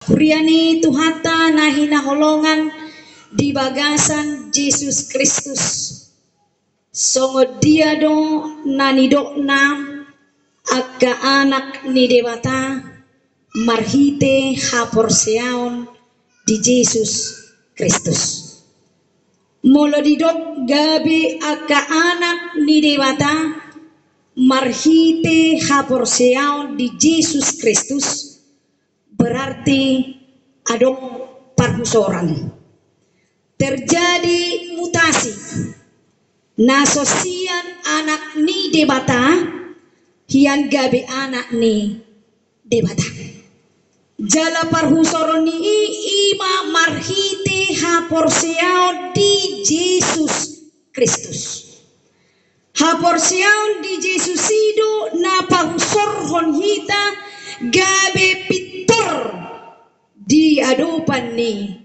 Kuriani tuhata nahina holongan di bagasan Yesus Kristus. Songo dia do nanidok na aga anak ni dewata marhite haporseaon di Yesus Kristus. Molo didok gabi aga anak ni dewata marhite haporseaon di Yesus Kristus, berarti adong parhusoran. Terjadi mutasi. Nasosian anak ni debata, hian gabe anak ni debata. Jala parhusoron ni ima marhite haporseao di Yesus Kristus. Haporseao di Yesus ido na pahusorhon hita gabe pitor di adopan ni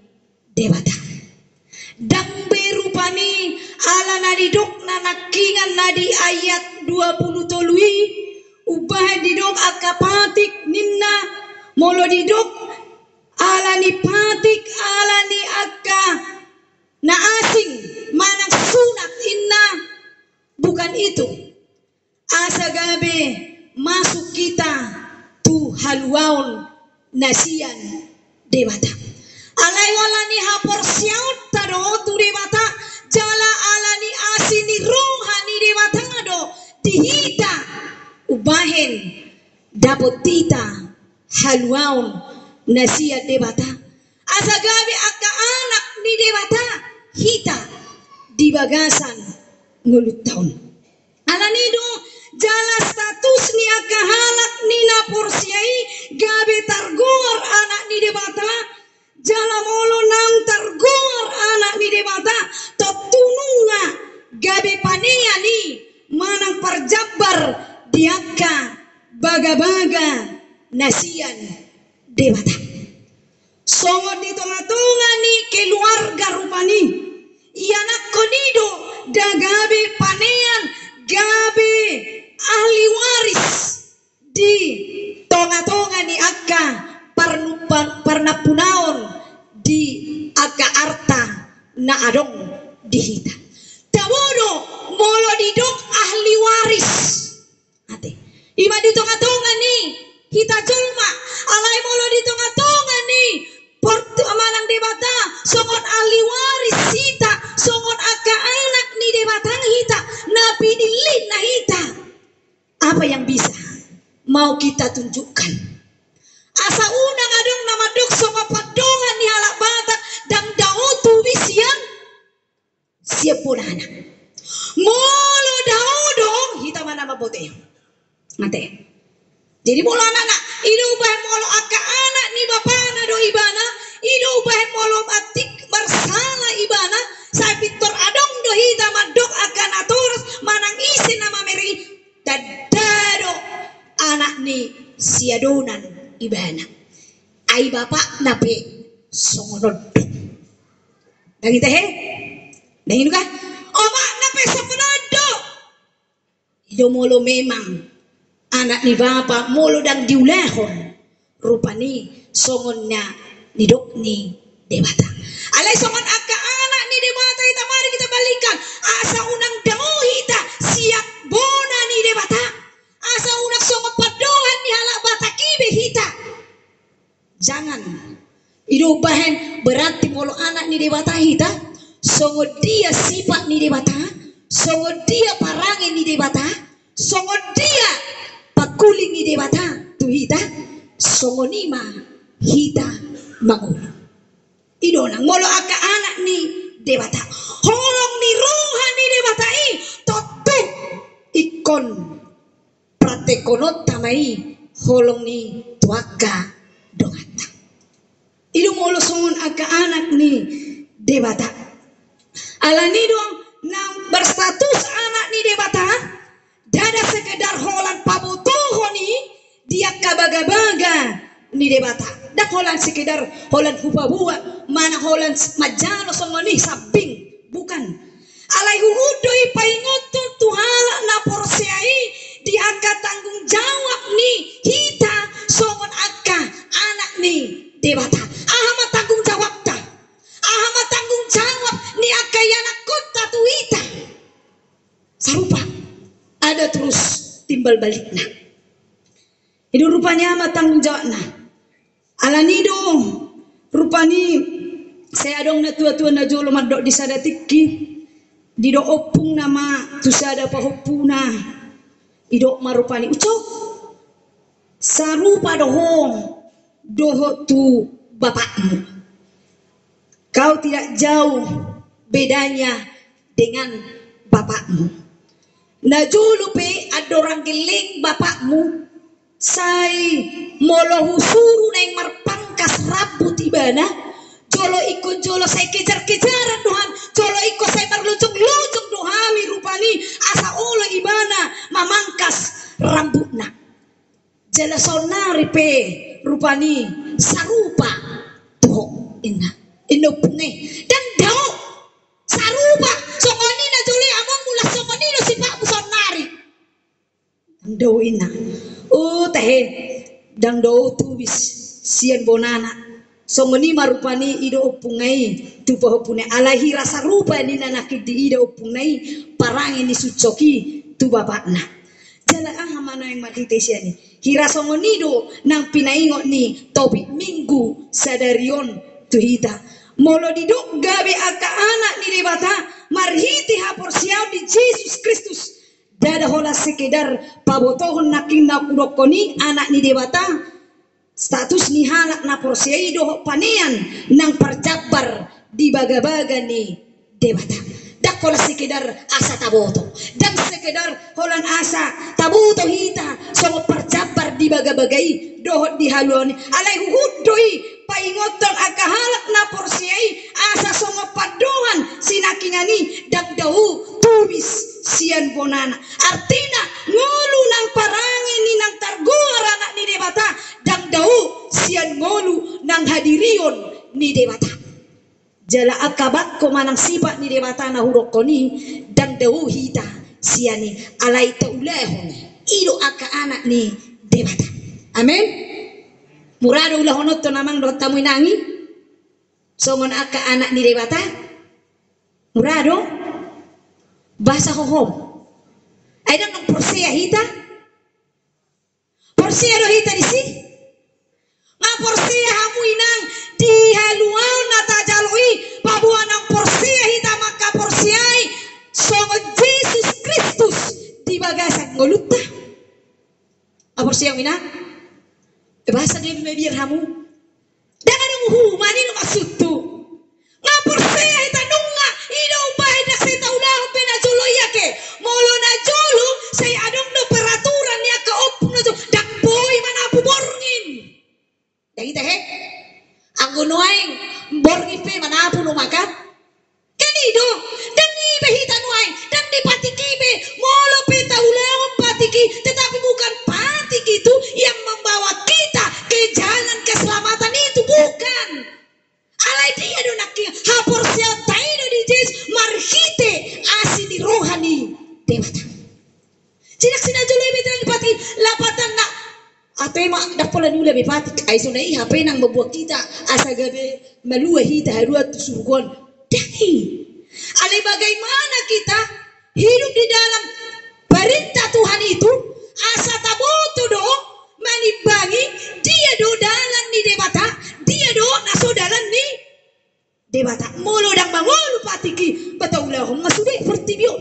debata. Dang berupani ala nadidok na nakingan na di ayat 20 tolui ubah didok akapatik ninna molo didok ala ni patik ala ni akka na asing manang sunat inna, bukan itu. Asa gabe masuk kita tu haluaun nasian debata. Alai walani hapor siaut tado tu debata jala alani asini rohani debata do dihita ubahen dapotita haluaun nasia debata. Asagabi akka anak ni debata hita di bagasan ngulut tahun. Alani do jala status ni akka halak ni naporsiai gabe targor anak ni debata. Jala molo nang targor anak ni debata totununga gabe panea ni manang parjabar diaka baga-baga nasian debata. Songo di tengah-tengah ni keluarga rupani ianak konido dagabe panean gabe ahli waris di tengah-tengah ni akka parnapunaon di aga arta na adong dihita. Tawodo molo didok ahli waris. Ate. Ima di tengah-tengah ni hita jolma alai molo di tengah-tengah ni manang debata songon ahli waris hita songon aga anak ni debata hita nabi dilin na hita. Apa yang bisa mau kita tunjukkan? Asa unang adong nama dok songa padongan ni halak batak dan dautu wisian siap punana. Molo daudong hita mana mabote. Mate. Jadi molo anak ido ubah molo akka anak ni bapana do ibana ido ubah molo batik bersala ibana saya pitor adong do hita madok akan aturas manang isi nama meri dadado anak ni siadonan ibana ai bapak nape songonod dang ite he dang ka oma nape songonod yo molo memang anak ni bapak molo dang diulahon rupani songonnya nidok ni debata alai songon akka anak ni debata ita mari kita balikan asa unang daohita siap bona ni debata asa unak songon padohan ni halak batakibe hita. Jangan irubahan berarti molo anak ni debata hita songo dia sifat ni debata songo dia parangi ni debata songo dia pakuli ni debata tu hita songo nima hita mangulo idonang molo akka anak ni debata holong ni rohan ni debata i totu ikon pratekonot tamai holong ni tuaka dongata. Idu molo songon aga anak ni debata. Alani dong nang berstatus anak ni debata dada sekedar holan pabotoho ni dia kabaga-baga ni debata. Dak holan sekedar holan hubabua mana holan majano songoni sabing bukan. Alai huhudoi paingoto tuhala na porseai di angka tanggung jawab ni kita songon akka anak ni dewata. Ahama tanggung jawab ta. Ahama tanggung jawab ni akayana kota tuita. Sarupa ada terus timbal balikna. Itu rupanya ama tanggung jawabna. Alani dong rupani saya adong na tua-tua na jolo madok di sadatiki di do opung nama tusada pahopuna idok marupani ucok sarupa doho tu bapakmu. Kau tidak jauh bedanya dengan bapakmu. Na jolo pe adorang geling bapakmu sai molo husuru neng marpangkas rabut ibana jolo ikut jolo saya kejar-kejaran Tuhan jolo ikut saya berluncung-luncung dohami rupani asa olo ibana mamangkas rambutna jala sonari pe rupani sarupa tuh inna inopune dan dao sarupa songoni na jolo among mula songoni no sipak musonari dao inna oh teh dang dao tubis sian bonana songoni marupani ido opungai tu pahopune alahi rasa rupa ni nanaki di ido opungai parang ini sucoki tu bapakna jala mana yang makite siani hira songoni do nang pinaingot ni topik minggu sadarion tu hita molo didok gabe aka anak ni debata marhiti hapor siau di Yesus Kristus dada hola sekedar pabotohon naking nakudokoni anak ni debata status ni halak na porsiai doh panean nang perjabar di baga-baga ni debata dak kola sekedar asa taboto dan sekedar holan asa taboto hita songo perjabar di baga-bagai doh di haluan alai hudoi paingoton aka halak na porsiai asa songo padohan sinakinya ni dak dau tubis sian bonana artina ngolu nang parangi ni nang targuar anak ni debata dang dau sian ngolu nang hadirion ni debata jala akabat ko manang sifat ni debata na hurokoni dang dau hita siani alai taulahon ido aka anak ni debata amen murado ulah honot to namang do tamu nangi songon aka anak ni debata murado bahasa hohom aida nang porsia hita porsia do hita di si nga porsia hamu inang di haluau na tajaloi pabuan nang porsia hita maka porsiai songo Yesus Kristus di bagasak ngoluta a porsia ina bahasa dia biar hamu jangan nunggu mani no maksudtu nga porsia hita nunga ida ubah dak saya taulah pena jolo yake molo na jolo saya adong no peraturan ya ka opung na dak boy mana pu borngin dak ita he anggo noaing borngin pe mana pu no makan kanido dan ni behita noaing dan di patiki be molo pe taulah patiki tetapi bukan patiki itu yang membawa kita ke jalan keselamatan itu bukan alai dia do nakki hapor sia taino di Yesus marhite asi di rohani dewata cinak sina jolo betal pati lapatan nak ape mak dapola nula be pati ai sunai hape nang membuat kita asa gabe malua hita harua surgon dai alai bagaimana kita hidup di dalam perintah Tuhan itu asa taboto do manibangi dia do dalan ni debata dia do naso dalan ni debata molo dang bangolo patiki bataulah masude fortibio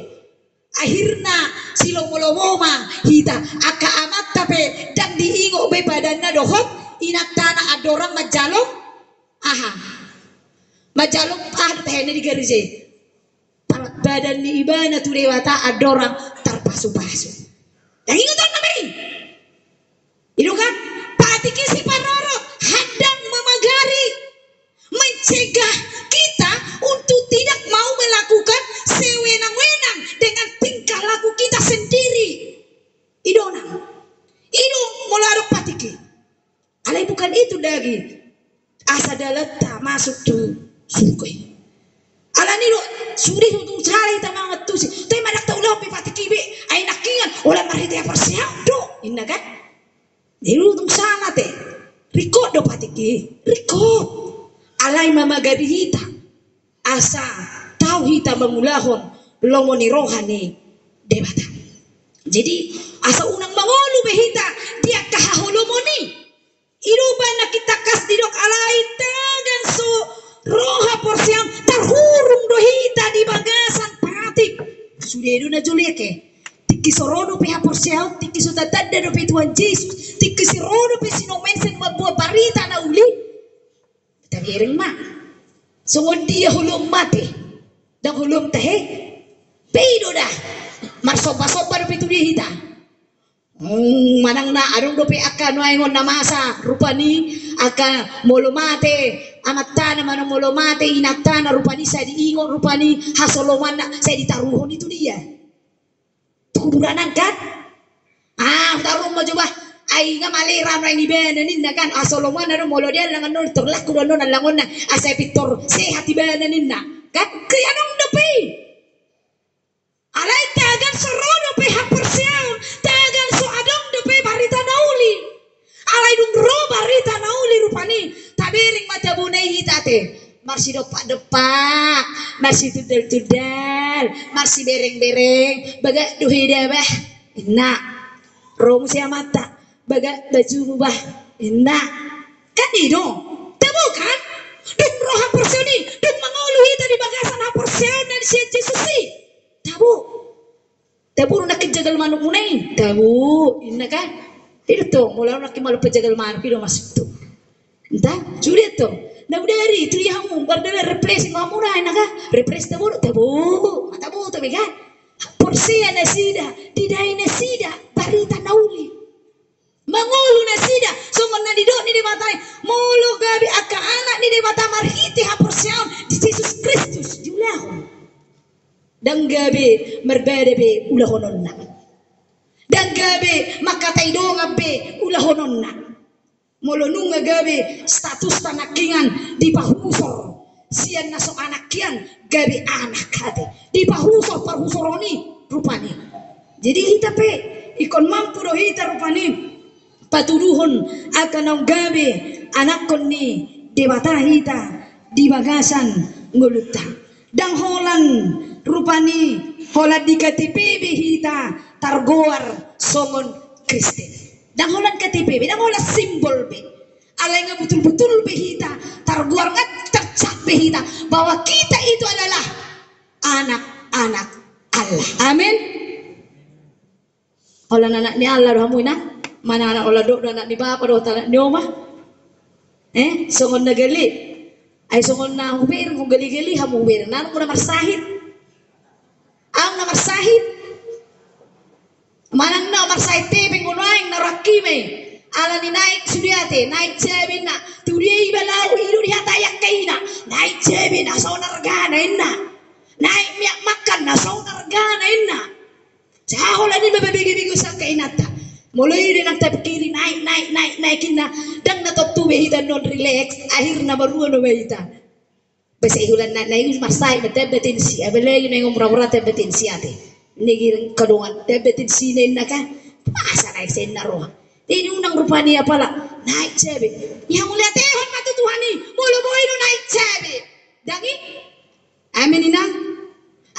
akhirna silo molo moma hita aka amat tape dang diingo be badanna dohop inatana adorang majalong aha majalong tehne di garije badan ni ibana tu dewata adorang tarpasu-pasu yang ingutan nabi itu kan patiki si panoro hadang memagari mencegah kita untuk tidak mau melakukan sewenang-wenang dengan tingkah laku kita sendiri idona ido molarok patiki alai bukan itu lagi asa dalata masuk tu sungkoi alani do suri untuk cari tamangat tu si tapi madak taulah pe patiki be ai nakingan olah marhite ya persiap do inna kan diru tung sana te Riko do patiki, Riko. Alay mamagari hita. Asa tau hita mangulahon lomoni rohani dewata. Jadi asa unang mangolu behita dia kahahulomoni. Iruba na kita kas didok alay tagan so roha porsiam tarhurung dohita di bagasan patik. Sudah na juliake. Tiki sorono pe haporsiam, tiki so tatanda do pe Tuhan Yesus, tiki sorono pe sinomensen mabuah barita na uli. Tapi ereng ma. Sungod dia hulum mati. Dan hulum tahe. Peido dah. Marsopa-sopa do pe tu dia hita. Manang na arong do pe aka no aingon na masa rupani aka molomate amatta na mano molomate inatta na rupani saya diingon rupani hasoloman na saya ditaruhon itu dia tukuranan kan taruh mo coba ay nga malira no ini benanin na kan hasoloman na molo dia langan no terlaku do na langon na asay pitor sehat di benanin na kan kaya nong do pe alay tagan sorono pe hapersiaw tagan so adong do pe barita nauli alay dung ro barita nauli rupani tabering mata bunay hitate marsi depak marsi tudal marsi bereng baga duhida bah inna rom sia mata baga baju bah inna kan ido temu kan dung ro hapersiaw ni dung mangolu hita di bagasan hapersiaw dan si Jesus si tabu nak kejagal manuk munai tabu inna kan itu tuh mulai nak malu pejagal manuk itu masuk tuh entah juri tuh nah dari itu dia kamu berdua replace kamu nah inna kan replace tabu tapi kan porsi nasida didai nasida barita nauli mangulu nasida sungon na didok ni di matai mulu gabi aka anak ni di mata marhiti haporsiam di Yesus Kristus julahu dan gabe merbede be ulahononna dan gabe makatai donga be ulahononna molonunga gabe status tanakingan di pahusor sian nasok anak kian gabe anak kate di pahusor parhusoroni rupani jadi kita pe ikon mampu do hita rupani patuduhon akan gabe anak konni dewata hita di bagasan ngulutta dan holan rupani holat di KTP hita targoar songon Kristen dan holat KTP dan holat simbol be alay nga betul-betul behita targoar nga tercap behita bahwa kita itu adalah anak-anak Allah amin holat anak ni Allah doh na mana anak holat do anak ni bapa doh anak ni oma songon nagali ay songon na hubir kung gali-gali hamu hubir na mo na marsahit ang na marsahit manang na marsahit tebeng unaing narakime ala ni naik sudiate naik jebin na tudiyay balaw ilu dihatayak kaina naik jebin na sa unargana inna naik miyak makan na sa unargana inna sahola ni mababigi-bigo sa kainata mulai din ang tapkiri naik inna dang natotube hita non relax akhir na baruan no bahita basa ihulan na yung marsay matebetin si abela yun yung mura-mura tebetin si ate nigirang kadungan tebetin si na ka masa naik sen na roha ini unang rupa niya pala naik sebe yang mulia tehon matutuhani mulu-mulu no naik sebe dangi amin ina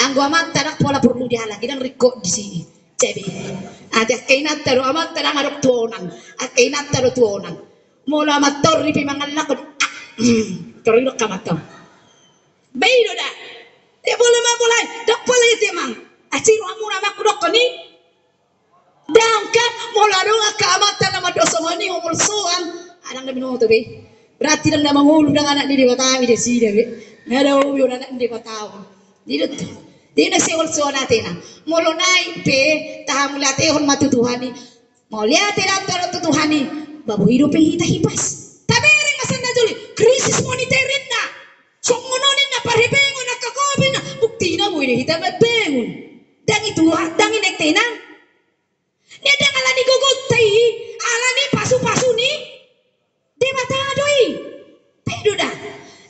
ang guamat tanak pola perlu dihalagi dan riko di sini sebe ada kainat taro amat tanang arok tuonan kainat taro tuonan mula mator ripi mangalakod karilok kamato Beido dah. Dia boleh mulai. Dak boleh dia mang. Aciro amuna makudok ni. Dangkat molaro akamata nama dosa mani umur soan. Adang na binoto be. Berarti nang nama ngulu nang anak di batawi de sida be. Ngada ubi anak di batawi. Didut. Dia na sewol soan atena. Molo nai be tahamulate hon matutuhani. Moliate lantar tutuhani. Babu hidup hita hipas. Tabering masan na juli. Krisis monetarin na. Songononin na paribengon na kakobin na bukti na mo ini hita mabengon dan itu dang inektenan ni dang ala ni gugutay ala ni pasu-pasu ni di matadoi pedo dah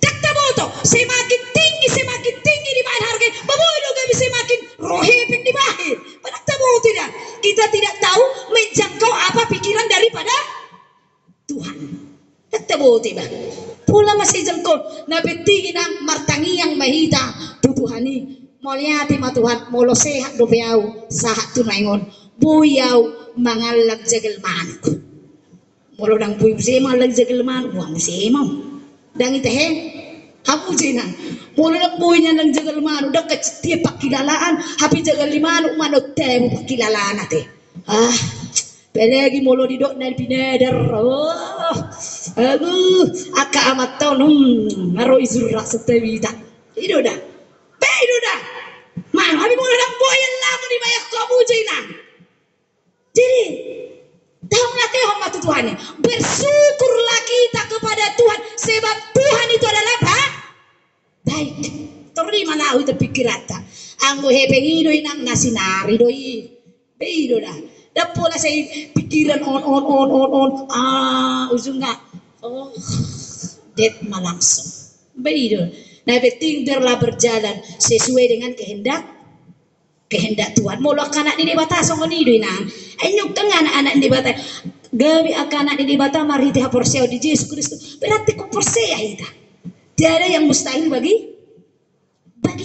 dakta boto semakin tinggi di bawah harga baboy gabi semakin rohepek di bawah dakta boto dah kita tidak tahu menjangkau apa pikiran daripada Tuhan tebote ba. Pula masih jengkol na betingin ang martangiang mahita tutuhani. Molyati matuhan molo sehat do beau sahat tunaingon buyaw mangalag jagal manuk. Molo dang buy sema lag jagal manuk wang sema. Dang itehe hapu jena. Molo nang buy nya lang jagal manuk dak kecetiap pakilalaan hapi jagal manuk manuk temu pakilalaan ate. Ah pelagi molo di dok na pineder. Aduh aka amat tau ngaro izurra setewita. Ido dah. Bedo dah. Man, habis mula nak boyan lama di banyak kamu jinan. Jadi, tahu nggak hormat Tuhan? Bersyukurlah kita kepada Tuhan, sebab Tuhan itu adalah baik. Terima lah itu pikiran tak. Anggo hepe hido inang nasinari doi. Bedo dah. Dapola saya pikiran on. Ujungnya, det malangsung. Bedo. Nah, penting biarlah berjalan sesuai dengan kehendak Tuhan. Molo anak ini batas song ni doi nang. Enyuk tengah anak ini batas. Gabi anak ini batas mari teh percaya di Yesus Kristus. Berarti ku percaya ita. Tiada yang mustahil bagi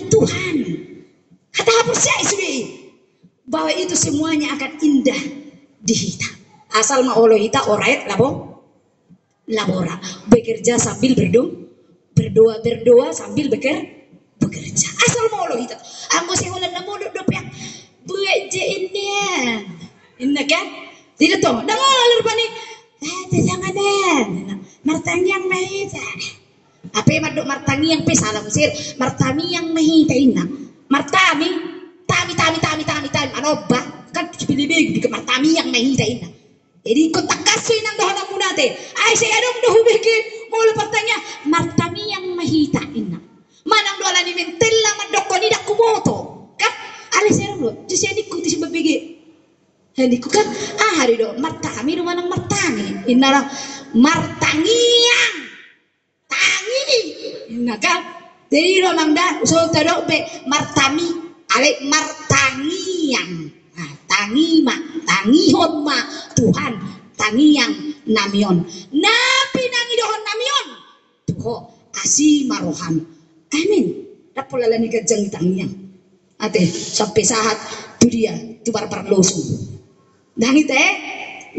Tuhan. Kata percaya sudah bahwa itu semuanya akan indah di kita. Asal mau Allah kita orait labora. Bekerja sambil berdoa sambil bekerja. Asal mau lo itu. Anggo sehulan na mo do pek bueje ini. Inna kan? Tidak toh. Dangalar pa ni. Jangan martangi yang mahita. Apa madok martangi yang salam sir. Martami yang mahita inna. Martami tami ano ba? Kan pilih di martami yang mahita inna. Jadi kau tak kasih nang dohana munate. Ay saya dong dohu beke mau lepatnya martami yang mahita inna. Manang dola ni mentella madoko ni dak kumoto. Kan? Ali saya dong. Jadi ni ku tisi babege. Jadi ku kan hari do martami do manang martani. Inna lah martangi yang tangi. Inna kan? Jadi do mangda so tado be martami ale martangi yang tangi hon ma Tuhan tangi yang namion napi nangi dohon namion tuho asi marohan amin dapola lani kajang tangi yang ate sampai saat tu dia tu barbar losu dan ite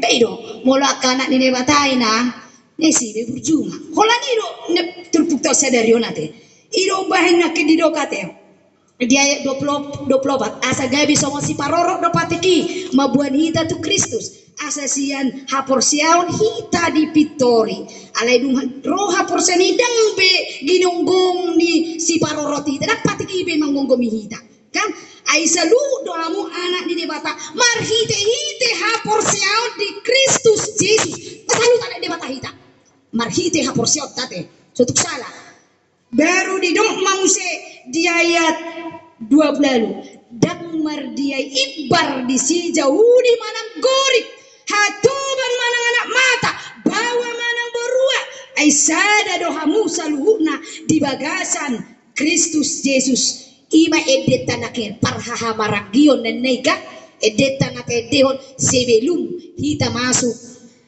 bedo mola kana ni nebatai na nesi be berjuma holani do ne terpukta sadarion ate iro bahen nak dido kate dia ayat 24 asa gabi songo si paroro do patiki mabuan hita tu Kristus asa sian haporsiaon hita di pitori alai dung roha porseni dang be ginunggong ni si paroro hita dak patiki be manggongomi hita kan ai salu do amu anak ni debata mar hite haporsiaon di Kristus Yesus salu tane debata hita mar hite haporsiaon tate sotuk salah baru di dong mangse di ayat 12 dangmar dia ibar di si jauh di manang gorip hatuban manang anak mata bawa manang berua aisada dohamu saluhuna di bagasan Kristus Yesus ima edeta nakir parhaha maragion dan nega edeta nakedehon sebelum hita masuk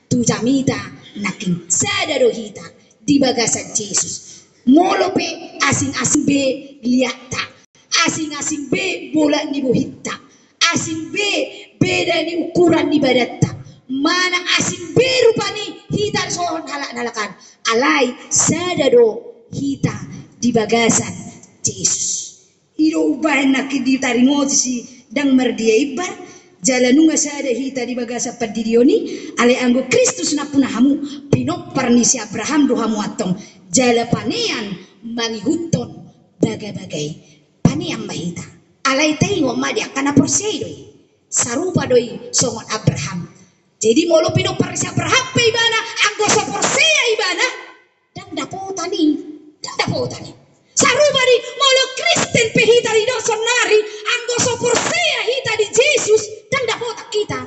tu jamita nakin sada do hita di bagasan Yesus molope asing-asing be liata asing-asing be bola ni bohita asing be beda ni ukuran ni badatta mana asing be rupani hita sohon halak-halakan alai sadado hita di bagasan Yesus iro ubahin na kiditari si dang mardia ibar jalanunga sada hita di bagasan padirioni alai anggo Kristus na punahamu pinopar ni si Abraham dohamu atong jalapanean mangihuton bagai-bagai yang mahita alai tayo madia kana porseidoi sarupa doi songon Abraham jadi molo pino parisi Abraham pe ibana anggo so porsea ibana dan dapotani sarupa di molo Kristen pe hita di dosonari anggo so porsea hita di Yesus dan dapota kita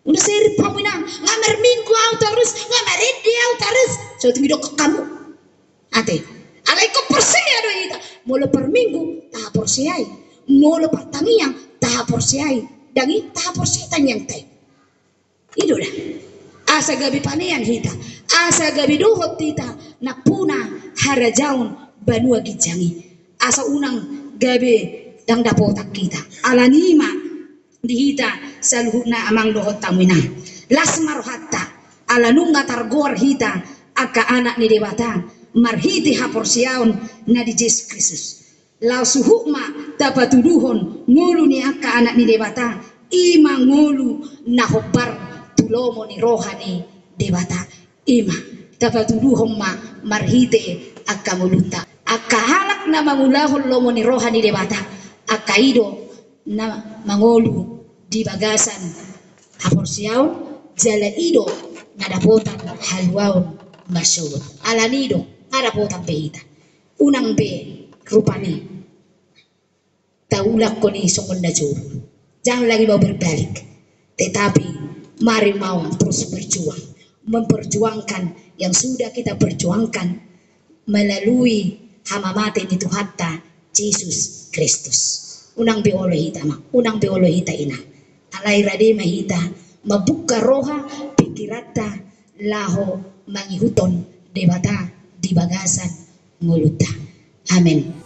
udah seri pamina ngamer minggu au terus ngamer edi au terus so tinggi dok kamu ate alai ko porsea doi hita molo per minggu taha porsiai molo pertanian taha porsiai dangi taha porsiai tanyang teh itu dah asa gabi panean hita, asa gabi dohot hita, napuna harajaun banua gijangi, asa unang gabi dang dapotak kita, alanima dihita saluhuna amang dohot tamina, lasmar hatta, alanunga targor hita, aka anak ni dewata, marhiti haporsiaon na di Yesus Kristus. Lau suhukma dapat tuduhon ngulu ni aka anak ni dewata, ima ngulu na hobar tulomo ni rohani dewata, ima dapat tuduhon ma marhite aka ngulunta, aka halak na mangulahon lomo ni rohani dewata, aka ido na mangolu di bagasan haporsiaon jala ido nadapotan halwaon masyur alanido nadapotan behita unang be rupani taulak ko ni sungkon na juru, jangan lagi mau berbalik, tetapi mari mau terus berjuang, memperjuangkan yang sudah kita perjuangkan melalui hama mati ni Tuhatta Yesus Kristus. Unang be oleh hita ma, unang be oleh hita ina, alai rade mahita mabuka roha pikirata laho mangihuton debata di bagasan nguluta. Amin.